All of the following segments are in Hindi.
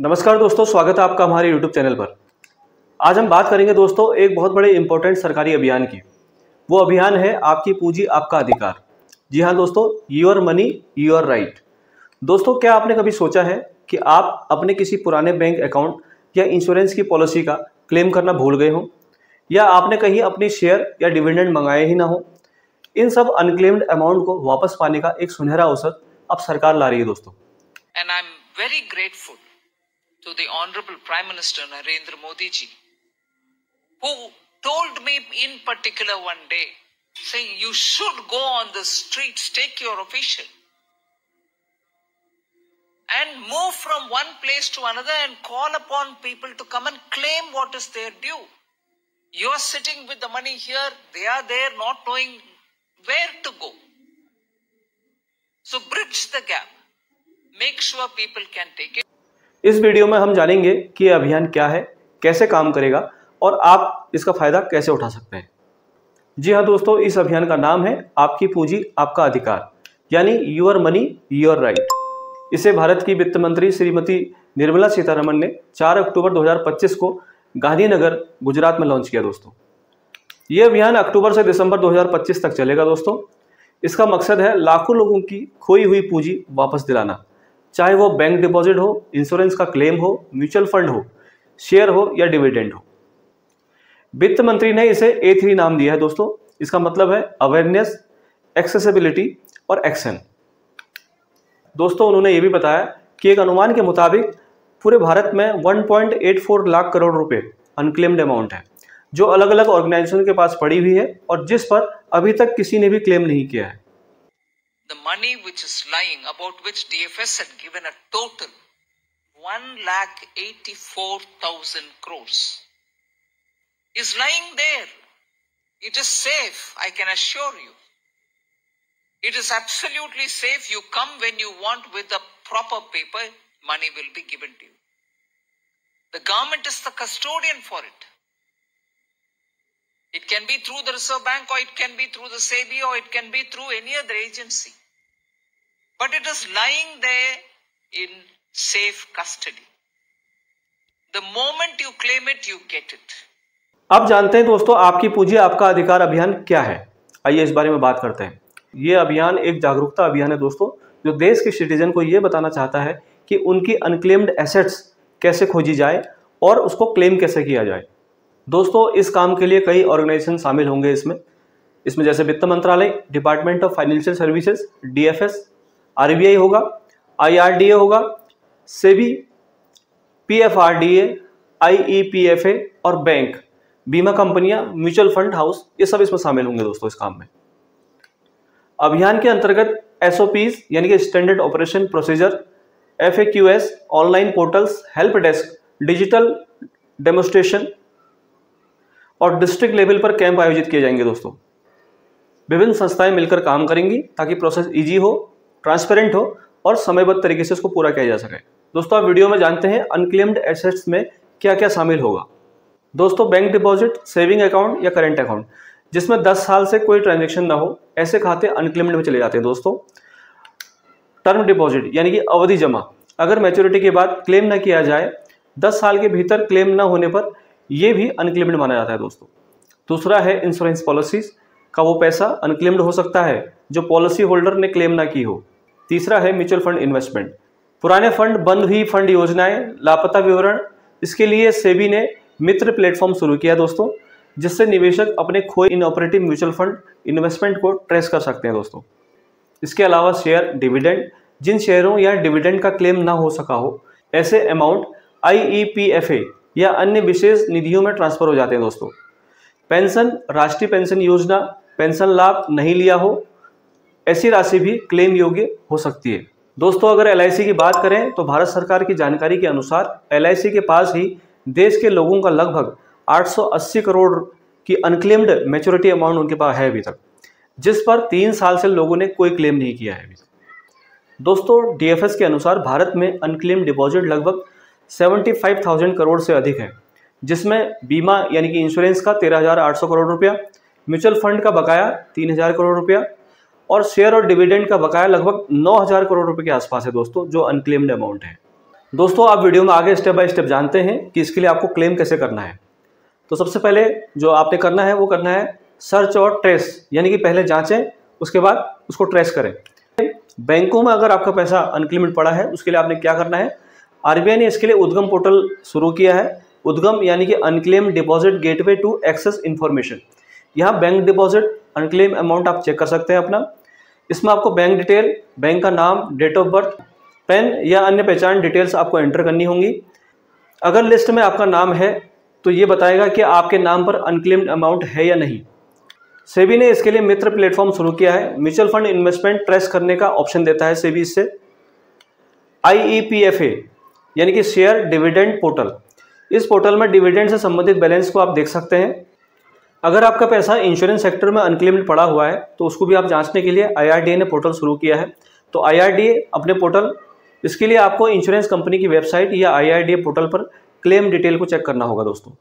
नमस्कार दोस्तों, स्वागत है आपका हमारे YouTube चैनल पर। आज हम बात करेंगे दोस्तों एक बहुत बड़े इंपॉर्टेंट सरकारी अभियान की। वो अभियान है आपकी पूंजी आपका अधिकार। जी हाँ दोस्तों, योर मनी योर राइट। दोस्तों, क्या आपने कभी सोचा है कि आप अपने किसी पुराने बैंक अकाउंट या इंश्योरेंस की पॉलिसी का क्लेम करना भूल गए हो, या आपने कहीं अपनी शेयर या डिविडेंड मंगाए ही ना हो? इन सब अनक्लेम्ड अमाउंट को वापस पाने का एक सुनहरा अवसर अब सरकार ला रही है दोस्तों। And I'm very grateful to the Honorable Prime Minister Narendra Modi ji, who told me in particular one day, saying you should go on the streets, take your official and move from one place to another and call upon people to come and claim what is their due. You're sitting with the money here, they are there not knowing where to go. So bridge the gap. Make sure people can take it. इस वीडियो में हम जानेंगे कि यह अभियान क्या है, कैसे काम करेगा और आप इसका फायदा कैसे उठा सकते हैं। जी हाँ दोस्तों, इस अभियान का नाम है आपकी पूंजी आपका अधिकार, यानी योर मनी योर राइट। इसे भारत की वित्त मंत्री श्रीमती निर्मला सीतारमण ने 4 अक्टूबर 2025 को गांधीनगर गुजरात में लॉन्च किया दोस्तों। ये अभियान अक्टूबर से दिसंबर 2025 तक चलेगा दोस्तों। इसका मकसद है लाखों लोगों की खोई हुई पूंजी वापस दिलाना, चाहे वो बैंक डिपॉजिट हो, इंश्योरेंस का क्लेम हो, म्यूचुअल फंड हो, शेयर हो या डिविडेंड हो। वित्त मंत्री ने इसे A3 नाम दिया है दोस्तों। इसका मतलब है अवेयरनेस, एक्सेसिबिलिटी और एक्शन। दोस्तों, उन्होंने ये भी बताया कि एक अनुमान के मुताबिक पूरे भारत में 1.84 लाख करोड़ रुपए अनक्लेम्ड अमाउंट है, जो अलग अलग ऑर्गेनाइजेशन के पास पड़ी हुई है और जिस पर अभी तक किसी ने भी क्लेम नहीं किया है। The money which is lying, about which DFS had given a total 1,84,000 crores, is lying there. It is safe, I can assure you. It is absolutely safe. You come when you want with the proper paper, money will be given to you. The government is the custodian for it. It can be through the Reserve Bank, or it can be through the SEBI, or it can be through any other agency. But it is lying there in safe custody. The moment you claim it, you get it. अब जानते हैं दोस्तों आपकी पूंजी आपका अधिकार अभियान क्या है। आइए इस बारे में बात करते हैं। ये अभियान एक जागरूकता अभियान है दोस्तों, जो देश के सिटीजन को ये बताना चाहता है कि उनकी अनक्लेम्ड एसेट्स कैसे खोजी जाए और उसको क्लेम कैसे किया जाए। दोस्तों, इस काम के लिए कई ऑर्गेनाइजेशन शामिल होंगे इसमें जैसे वित्त मंत्रालय, department of financial services, DFS, RBI होगा, IRDA होगा, सेबी, PFRDA, IEPFA और बैंक, बीमा कंपनियां, म्यूचुअल फंड हाउस, ये सब इसमें शामिल होंगे दोस्तों इस काम में। अभियान के अंतर्गत SOPs यानी कि standard operation procedure, FAQs, online portals, help desk, digital demonstration और डिस्ट्रिक्ट लेवल पर कैंप आयोजित किए जाएंगे दोस्तों। विभिन्न संस्थाएं मिलकर काम करेंगी ताकि प्रोसेस इजी हो, ट्रांसपेरेंट हो और समयबद्ध तरीके से उसको पूरा किया जा सके। दोस्तों, आप वीडियो में जानते हैं अनक्लेम्ड एसेट्स में क्या क्या शामिल होगा। दोस्तों, बैंक डिपॉजिट, सेविंग अकाउंट या करेंट अकाउंट जिसमें 10 साल से कोई ट्रांजेक्शन ना हो, ऐसे खाते अनक्लेम्ड में चले जाते हैं दोस्तों। टर्म डिपॉजिट यानी कि अवधि जमा, अगर मैच्योरिटी के बाद क्लेम ना किया जाए, 10 साल के भीतर क्लेम ना होने पर यह भी अनक्लेम्ड माना जाता है दोस्तों। दूसरा है इंश्योरेंस पॉलिसीज का वो पैसा अनक्लेम्ड हो सकता है जो पॉलिसी होल्डर ने क्लेम ना की हो। तीसरा है म्यूचुअल फंड इन्वेस्टमेंट, पुराने फंड, बंद हुई फंड योजनाएं, लापता विवरण। इसके लिए सेबी ने मित्र प्लेटफॉर्म शुरू किया दोस्तों, जिससे निवेशक अपने खोए इनऑपरेटिव म्यूचुअल फंड इन्वेस्टमेंट को ट्रेस कर सकते हैं दोस्तों। इसके अलावा शेयर डिविडेंड, जिन शेयरों या डिविडेंड का क्लेम ना हो सका हो, ऐसे अमाउंट IEPFA या अन्य विशेष निधियों में ट्रांसफर हो जाते हैं दोस्तों। पेंशन, राष्ट्रीय पेंशन योजना, पेंशन लाभ नहीं लिया हो, ऐसी राशि भी क्लेम योग्य हो सकती है दोस्तों। अगर LIC की बात करें तो भारत सरकार की जानकारी के अनुसार LIC के पास ही देश के लोगों का लगभग 880 करोड़ की अनक्लेम्ड मैच्योरिटी अमाउंट उनके पास है अभी तक, जिस पर 3 साल से लोगों ने कोई क्लेम नहीं किया है अभी तक। दोस्तों, DFS के अनुसार भारत में अनक्लेम्ड डिपॉजिट लगभग 75,000 करोड़ से अधिक है, जिसमें बीमा यानी कि इंश्योरेंस का 13,800 करोड़ रुपया, म्यूचुअल फंड का बकाया 3,000 करोड़ रुपया और शेयर और डिविडेंड का बकाया लगभग 9,000 करोड़ रुपए के आसपास है दोस्तों, जो अनक्लेम्ड अमाउंट है। दोस्तों आप वीडियो में आगे स्टेप बाय स्टेप जानते हैं कि इसके लिए आपको क्लेम कैसे करना है। तो सबसे पहले जो आपने करना है वो करना है सर्च और ट्रेस, यानी कि पहले जांचें उसके बाद उसको ट्रेस करें। बैंकों में अगर आपका पैसा अनक्लेम्ड पड़ा है उसके लिए आपने क्या करना है, आरबीआई ने इसके लिए उद्गम पोर्टल शुरू किया है। उद्गम यानी कि unclaimed deposit gateway to access information. यहाँ बैंक डिपॉजिट अनक्लेम अमाउंट आप चेक कर सकते हैं अपना। इसमें आपको बैंक डिटेल, बैंक का नाम, डेट ऑफ बर्थ, पैन या अन्य पहचान डिटेल्स आपको एंटर करनी होंगी। अगर लिस्ट में आपका नाम है तो ये बताएगा कि आपके नाम पर अनक्लेम्ड अमाउंट है या नहीं। सेबी ने इसके लिए मित्र प्लेटफॉर्म शुरू किया है। म्यूचुअल फंड इन्वेस्टमेंट ट्रेस करने का ऑप्शन देता है सेबी इससे। IEPFA यानी कि शेयर डिविडेंड पोर्टल, इस पोर्टल में डिविडेंड से संबंधित बैलेंस को आप देख सकते हैं। अगर आपका पैसा इंश्योरेंस सेक्टर में अनक्लेम्ड पड़ा हुआ है तो उसको भी आप जांचने के लिए IRDA ने पोर्टल शुरू किया है। तो IRDA अपने पोर्टल, इसके लिए आपको इंश्योरेंस कंपनी की वेबसाइट या IRDA पोर्टल पर क्लेम डिटेल को चेक करना होगा दोस्तों।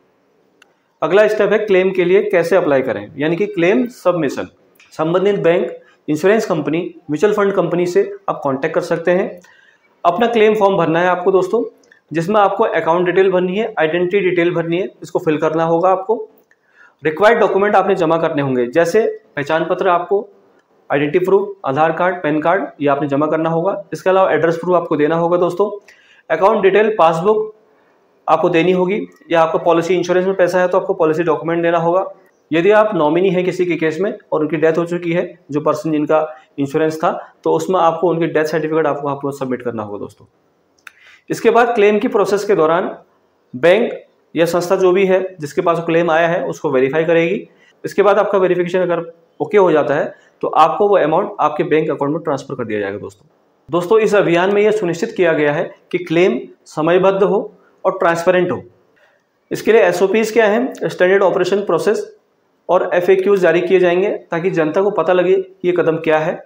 अगला स्टेप है क्लेम के लिए कैसे अप्लाई करें, यानी कि क्लेम सबमिशन। संबंधित bank, insurance company, mutual fund company से आप कांटेक्ट कर सकते हैं। अपना क्लेम फॉर्म भरना है आपको दोस्तों, जिसमें आपको अकाउंट डिटेल भरनी है, आइडेंटिटी डिटेल भरनी है, इसको फिल करना होगा आपको। रिक्वायर्ड डॉक्यूमेंट आपने जमा करने होंगे, जैसे पहचान पत्र, आपको आइडेंटिटी प्रूफ, आधार कार्ड, पैन कार्ड, ये आपने जमा करना होगा। इसके अलावा एड्रेस प्रूफ आपको देना होगा दोस्तों। अकाउंट डिटेल, पासबुक आपको देनी होगी, या आपको पॉलिसी इंश्योरेंस में पैसा है तो आपको पॉलिसी डॉक्यूमेंट देना होगा। यदि आप नॉमिनी हैं किसी के केस में और उनकी डेथ हो चुकी है, जो पर्सन जिनका इंश्योरेंस था, तो उसमें आपको उनकी डेथ सर्टिफिकेट आपको सबमिट करना होगा दोस्तों। इसके बाद क्लेम की प्रोसेस के दौरान बैंक या संस्था जो भी है जिसके पास क्लेम आया है उसको वेरीफाई करेगी। इसके बाद आपका वेरिफिकेशन अगर ओके हो जाता है तो आपको वो अमाउंट आपके बैंक अकाउंट में ट्रांसफर कर दिया जाएगा दोस्तों। इस अभियान में यह सुनिश्चित किया गया है कि क्लेम समयबद्ध हो और ट्रांसपेरेंट हो। इसके लिए SOPs क्या है, स्टैंडर्ड ऑपरेशन प्रोसेस और FAQs जारी किए जाएंगे ताकि जनता को पता लगे कि ये कदम क्या है।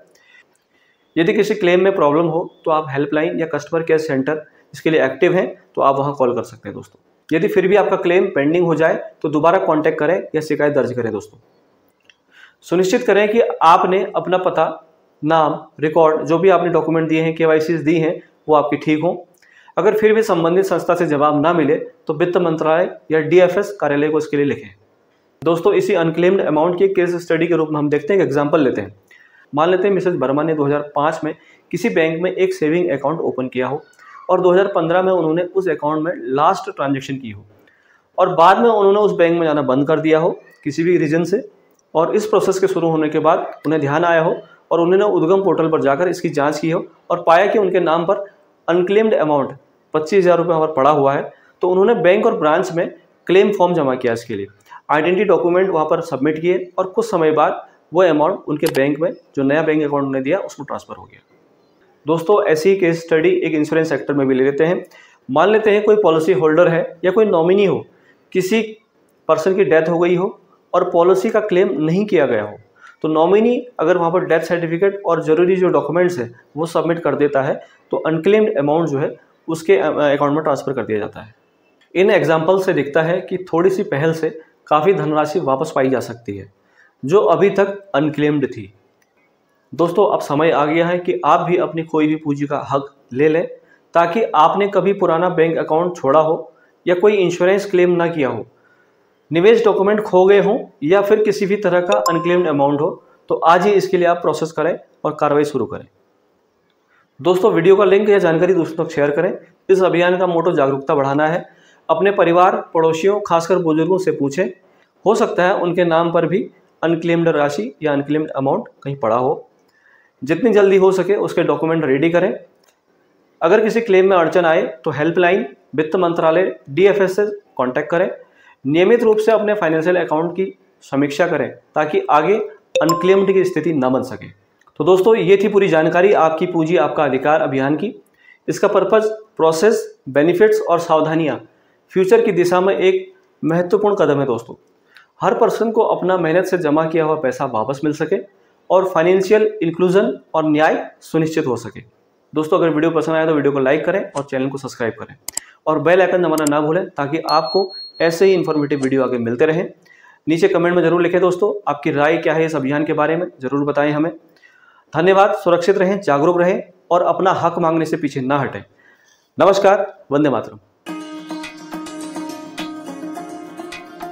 यदि किसी क्लेम में प्रॉब्लम हो तो आप हेल्पलाइन या कस्टमर केयर सेंटर इसके लिए एक्टिव हैं तो आप वहां कॉल कर सकते हैं दोस्तों। यदि फिर भी आपका क्लेम पेंडिंग हो जाए तो दोबारा कांटेक्ट करें या शिकायत दर्ज करें दोस्तों। सुनिश्चित करें कि आपने अपना पता, नाम, रिकॉर्ड, जो भी आपने डॉक्यूमेंट दिए हैं, KYCs दी हैं, वो आपकी ठीक हो। अगर फिर भी संबंधित संस्था से जवाब ना मिले तो वित्त मंत्रालय या DFS कार्यालय को इसके लिए लिखें। दोस्तों इसी अनक्लेम्ड अमाउंट की केस स्टडी के रूप में हम देखते हैं, एक एग्जांपल लेते हैं। मान लेते हैं मिसेस वर्मा ने 2005 में किसी बैंक में एक सेविंग अकाउंट ओपन किया हो और 2015 में उन्होंने उस अकाउंट में लास्ट ट्रांजैक्शन की हो और बाद में उन्होंने उस बैंक में जाना बंद कर दिया हो किसी भी रीजन से, और इस प्रोसेस के शुरू होने के बाद उन्हें ध्यान आया हो और उन्होंने उद्गम पोर्टल पर जाकर इसकी जांच की हो और पाया कि उनके नाम पर अनक्लेम्ड अमाउंट 25,000 रुपये वहाँ पर पड़ा हुआ है, तो उन्होंने बैंक और ब्रांच में क्लेम फॉर्म जमा किया। इसके लिए आइडेंटिटी डॉक्यूमेंट वहाँ पर सबमिट किए और कुछ समय बाद वो अमाउंट उनके बैंक में, जो नया बैंक अकाउंट उन्होंने दिया, उसमें ट्रांसफर हो गया। दोस्तों ऐसी ही केस स्टडी एक इंश्योरेंस सेक्टर में भी ले लेते हैं। मान लेते हैं कोई पॉलिसी होल्डर है या कोई नॉमिनी हो, किसी पर्सन की डेथ हो गई हो और पॉलिसी का क्लेम नहीं किया गया हो, तो नॉमिनी अगर वहाँ पर डेथ सर्टिफिकेट और ज़रूरी जो डॉक्यूमेंट्स है वो सबमिट कर देता है तो अनक्लेम्ड अमाउंट जो है उसके अकाउंट में ट्रांसफ़र कर दिया जाता है। इन एग्जाम्पल से दिखता है कि थोड़ी सी पहल से काफ़ी धनराशि वापस पाई जा सकती है जो अभी तक अनक्लेम्ड थी। दोस्तों अब समय आ गया है कि आप भी अपनी कोई भी पूंजी का हक ले लें, ताकि आपने कभी पुराना बैंक अकाउंट छोड़ा हो या कोई इंश्योरेंस क्लेम ना किया हो, निवेश डॉक्यूमेंट खो गए हों या फिर किसी भी तरह का अनक्लेम्ड अमाउंट हो, तो आज ही इसके लिए आप प्रोसेस करें और कार्रवाई शुरू करें। दोस्तों वीडियो का लिंक या जानकारी दोस्तों तक शेयर करें। इस अभियान का मोटो जागरूकता बढ़ाना है। अपने परिवार, पड़ोसियों, खासकर बुजुर्गों से पूछें, हो सकता है उनके नाम पर भी अनक्लेम्ड राशि या अनक्लेम्ड अमाउंट कहीं पड़ा हो। जितनी जल्दी हो सके उसके डॉक्यूमेंट रेडी करें। अगर किसी क्लेम में अड़चन आए तो हेल्पलाइन, वित्त मंत्रालय, DFS से कॉन्टैक्ट करें। नियमित रूप से अपने फाइनेंशियल अकाउंट की समीक्षा करें ताकि आगे अनक्लेम्ड की स्थिति न बन सके। तो दोस्तों ये थी पूरी जानकारी आपकी पूंजी आपका अधिकार अभियान की। इसका पर्पज़, प्रोसेस, बेनिफिट्स और सावधानियां फ्यूचर की दिशा में एक महत्वपूर्ण कदम है दोस्तों। हर पर्सन को अपना मेहनत से जमा किया हुआ पैसा वापस मिल सके और फाइनेंशियल इंक्लूजन और न्याय सुनिश्चित हो सके। दोस्तों अगर वीडियो पसंद आया तो वीडियो को लाइक करें और चैनल को सब्सक्राइब करें और बेल आइकन दबाना ना भूलें ताकि आपको ऐसे ही इन्फॉर्मेटिव वीडियो आगे मिलते रहें। नीचे कमेंट में जरूर लिखें दोस्तों, आपकी राय क्या है इस अभियान के बारे में, जरूर बताएं हमें। धन्यवाद। सुरक्षित रहें, जागरूक रहें और अपना हक मांगने से पीछे ना हटें। नमस्कार, वंदे मातरम।